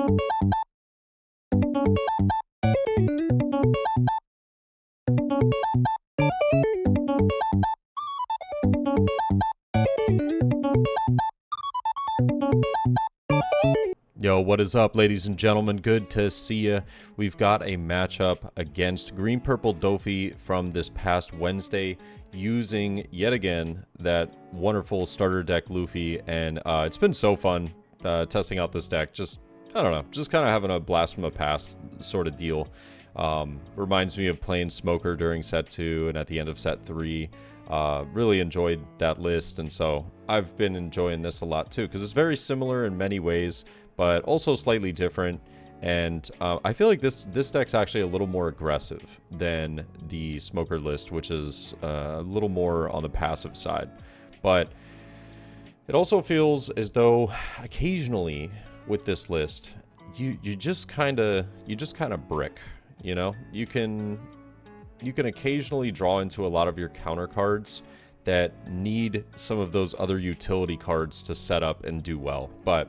Yo, what is up, ladies and gentlemen? Good to see you. We've got a matchup against Green Purple Doffy from this past Wednesday, using yet again that wonderful starter deck Luffy, and it's been so fun testing out this deck. Just, I don't know, just kind of having a blast from the past sort of deal. Reminds me of playing Smoker during set 2 and at the end of set 3. Really enjoyed that list, and so I've been enjoying this a lot too, because it's very similar in many ways, but also slightly different. And I feel like this deck's actually a little more aggressive than the Smoker list, which is a little more on the passive side. But it also feels as though occasionally with this list, you just kind of brick. You know, you can occasionally draw into a lot of your counter cards that need some of those other utility cards to set up and do well. But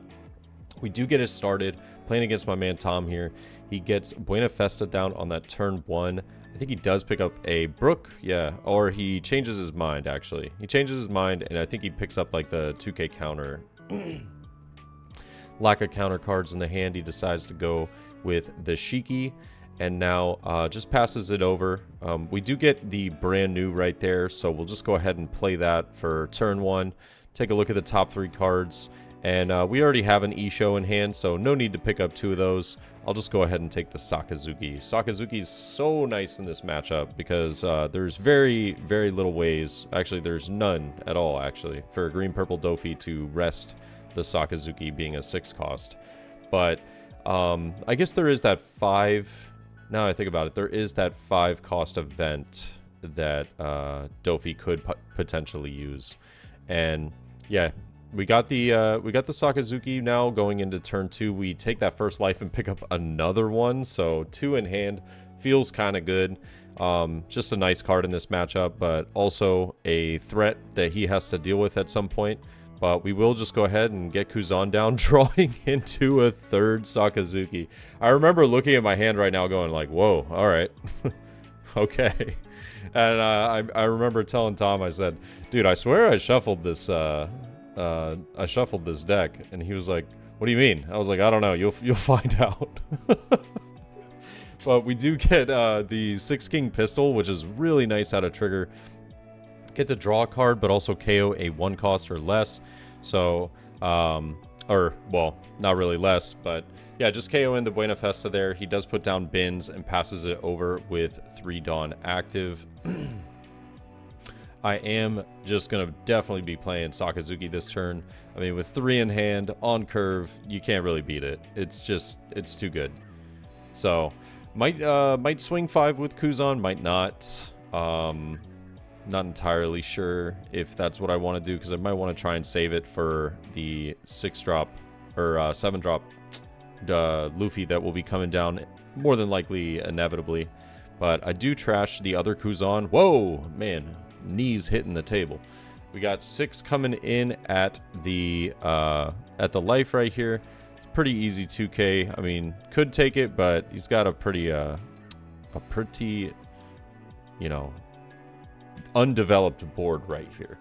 we do get it started playing against my man Tom here. He gets Buena Festa down on that turn 1. I think he does pick up a Brook, yeah, or he changes his mind, actually. He changes his mind, and I think he picks up like the 2k counter. Lack of counter cards in the hand, he decides to go with the Shiki, and now just passes it over. We do get the brand new right there, so we'll just go ahead and play that for turn 1. Take a look at the top 3 cards. And we already have an Isho in hand, so no need to pick up 2 of those. I'll just go ahead and take the Sakazuki. Sakazuki is so nice in this matchup because there's very, very little ways. Actually, there's none at all, actually, for Green Purple Doffy to rest the Sakazuki being a 6 cost. But I guess there is that 5... Now I think about it, there is that 5 cost event that Doffy could potentially use. And yeah... We got the Sakazuki now going into turn 2. We take that first life and pick up another one. So 2 in hand feels kind of good. Just a nice card in this matchup, but also a threat that he has to deal with at some point. But we will just go ahead and get Kuzan down, drawing into a 3rd Sakazuki. I remember looking at my hand right now going like, whoa, all right. Okay. And I remember telling Tom, I said, dude, I swear I shuffled this... I shuffled this deck, and he was like, what do you mean? I was like, I don't know, you'll find out. But we do get the 6 King pistol, which is really nice out of trigger. Get to draw a card, but also KO a 1 cost or less. So or well, not really less, but yeah, just KO in the Buena Festa there. He does put down bins and passes it over with 3 Dawn active. I am just going to definitely be playing Sakazuki this turn. I mean, with 3 in hand, on curve, you can't really beat it. It's just, it's too good. So, might swing 5 with Kuzan, might not. Not entirely sure if that's what I want to do, because I might want to try and save it for the 6-drop, or 7-drop Luffy that will be coming down, more than likely, inevitably. But I do trash the other Kuzan. Whoa, man. Knees hitting the table. We got 6 coming in at the life right here. It's pretty easy 2k. I mean, could take it, but he's got a pretty you know, undeveloped board right here.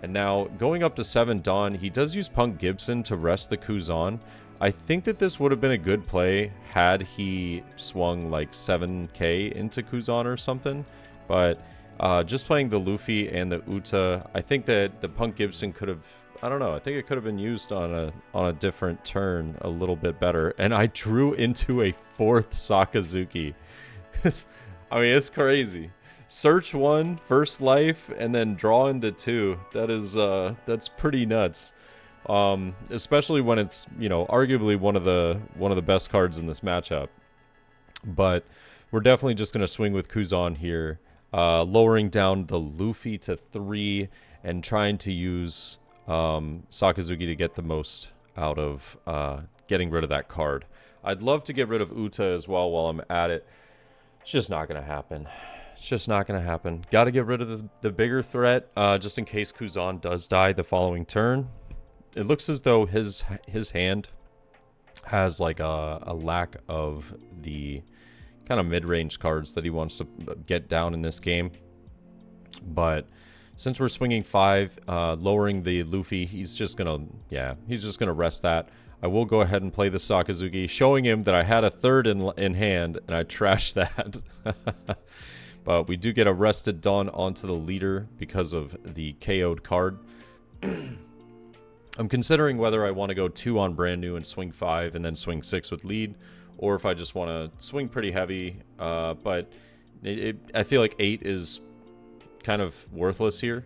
And now going up to 7 Dawn, he does use Punk Gibson to rest the Kuzan. I think that this would have been a good play had he swung like 7k into Kuzan or something, but just playing the Luffy and the Uta, I think that the Punk Gibson could have, I don't know, I think it could have been used on a different turn a little bit better. And I drew into a 4th Sakazuki. I mean, it's crazy. Search 1, first life, and then draw into 2. That is, that's pretty nuts. Especially when it's, you know, arguably one of the best cards in this matchup. But we're definitely just gonna swing with Kuzan here. Lowering down the Luffy to 3 and trying to use Sakazuki to get the most out of getting rid of that card. I'd love to get rid of Uta as well while I'm at it. It's just not going to happen. It's just not going to happen. Got to get rid of the bigger threat just in case Kuzan does die the following turn. It looks as though his hand has like a lack of the kind of mid-range cards that he wants to get down in this game. But since we're swinging 5, lowering the Luffy, he's just gonna rest that. I will go ahead and play the Sakazuki, showing him that I had a third in hand, and I trashed that. But we do get a rested Dawn onto the leader because of the KO'd card. I'm considering whether I want to go 2 on brand new and swing 5 and then swing 6 with lead, or if I just want to swing pretty heavy. But I feel like 8 is kind of worthless here,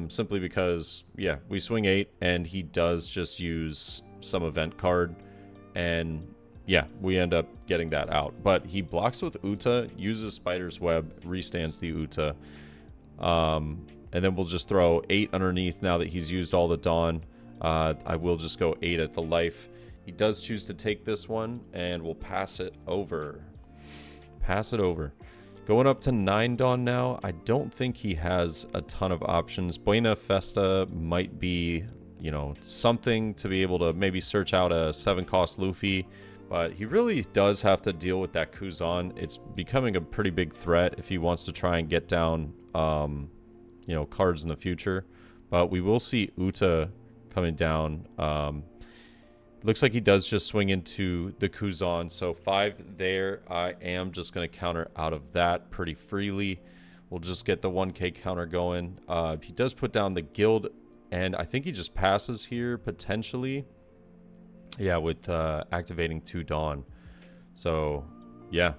simply because, yeah, we swing 8 and he does just use some event card, and yeah, we end up getting that out. But he blocks with Uta, uses Spider's Web, restands the Uta, and then we'll just throw 8 underneath now that he's used all the Dawn. I will just go 8 at the life. He does choose to take this one, and we'll pass it over. Pass it over. Going up to 9 Dawn now. I don't think he has a ton of options. Buena Festa might be, you know, something to be able to maybe search out a 7-cost Luffy, but he really does have to deal with that Kuzan. It's becoming a pretty big threat if he wants to try and get down, you know, cards in the future. But we will see Uta coming down. Looks like he does just swing into the Kuzan, so 5 there. I am just going to counter out of that pretty freely. We'll just get the 1k counter going. He does put down the guild, and I think he just passes here, potentially. Yeah, with activating 2 Dawn. So, yeah,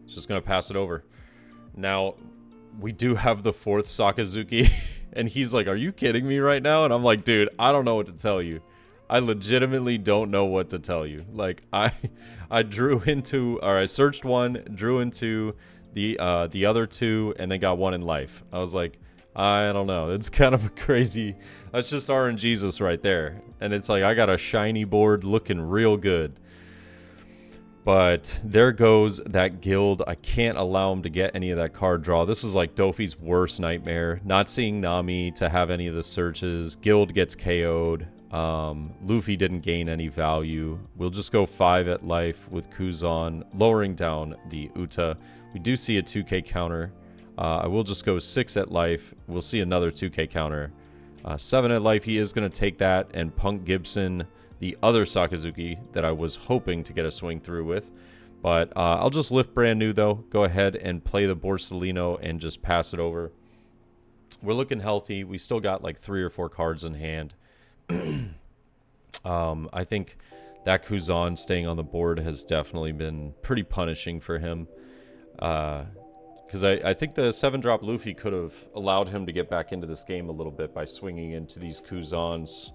just going to pass it over. Now, we do have the 4th Sakazuki, and he's like, are you kidding me right now? And I'm like, dude, I don't know what to tell you. I legitimately don't know what to tell you. Like, I drew into, or I searched 1, drew into the other 2, and then got 1 in life. I was like, I don't know. It's kind of a crazy, that's just RNGesus right there. And it's like, I got a shiny board looking real good. But there goes that guild. I can't allow him to get any of that card draw. This is like Doffy's worst nightmare. Not seeing Nami to have any of the searches. Guild gets KO'd. Luffy didn't gain any value. We'll just go 5 at life with Kuzan, lowering down the Uta. We do see a 2k counter. I will just go 6 at life. We'll see another 2k counter. 7 at life, he is going to take that and Punk Gibson the other Sakazuki that I was hoping to get a swing through with. But I'll just lift brand new, though. Go ahead and play the Borsalino and just pass it over. We're looking healthy. We still got like 3 or 4 cards in hand. I think that Kuzan staying on the board has definitely been pretty punishing for him. Because I think the 7-drop Luffy could have allowed him to get back into this game a little bit by swinging into these Kuzans.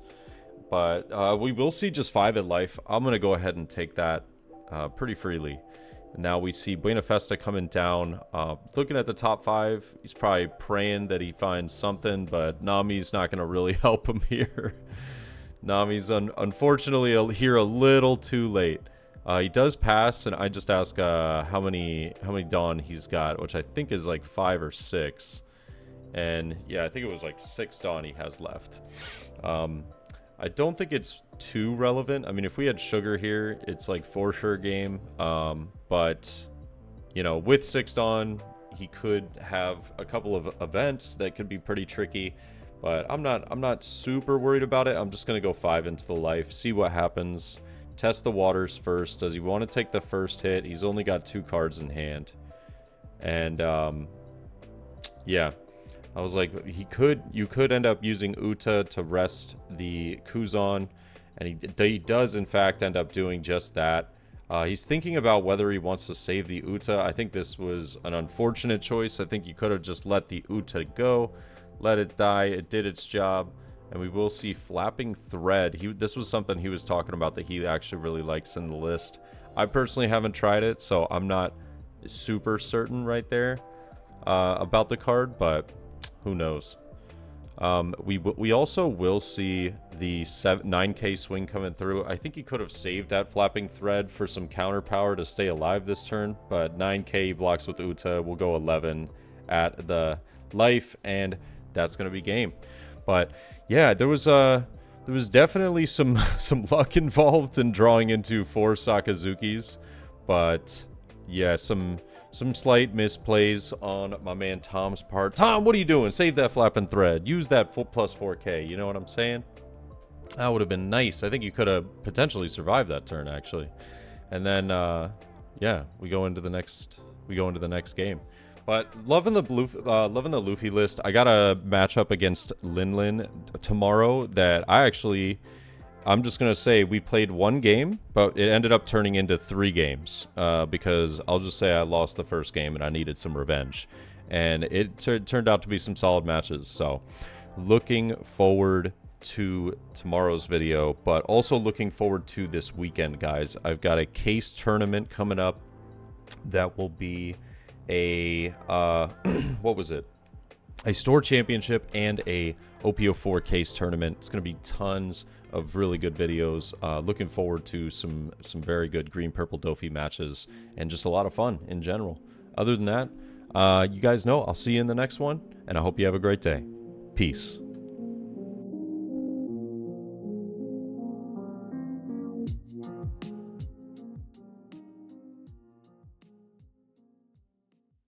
But we will see just 5 at life. I'm going to go ahead and take that pretty freely. Now we see Buena Festa coming down. Looking at the top 5, he's probably praying that he finds something, but Nami's not going to really help him here. Nami's unfortunately here a little too late. He does pass, and I just ask how many Dawn he's got, which I think is like 5 or 6. And yeah, I think it was like 6 Dawn he has left. I don't think it's too relevant. I mean, if we had Sugar here, it's like for sure game. But you know, with 6 Dawn, he could have a couple of events that could be pretty tricky. But I'm not super worried about it. I'm just gonna go 5 into the life, see what happens. Test the waters first. Does he want to take the first hit? He's only got 2 cards in hand. And yeah. I was like, you could end up using Uta to rest the Kuzan, and he does in fact end up doing just that. He's thinking about whether he wants to save the Uta. I think this was an unfortunate choice. I think you could have just let the Uta go, let it die. It did its job, and we will see Flapping Thread. This was something he was talking about that he actually really likes in the list. I personally haven't tried it, so I'm not super certain right there about the card, but who knows. We also will see the 9k swing coming through. I think he could have saved that Flapping Thread for some counter power to stay alive this turn, but 9k blocks with Uta. We'll go 11 at the life, and that's going to be game. But yeah, there was there was definitely some luck involved in drawing into 4 Sakazukis, but yeah, some slight misplays on my man Tom's part. Tom, what are you doing? Save that flapping thread. Use that plus 4K. You know what I'm saying? That would have been nice. I think you could have potentially survived that turn, actually. And then, yeah, we go into the next game. But loving the Luffy list. I got a matchup against Lin tomorrow that I'm just gonna say we played 1 game, but it ended up turning into 3 games because I'll just say I lost the first game and I needed some revenge, and it turned out to be some solid matches. So, looking forward to tomorrow's video, but also looking forward to this weekend, guys. I've got a case tournament coming up that will be a what was it? A store championship and a OP04 case tournament. It's going to be tons of really good videos. Looking forward to some very good green purple Doffy matches and just a lot of fun in general. Other than that, you guys know I'll see you in the next one, and I hope you have a great day. Peace.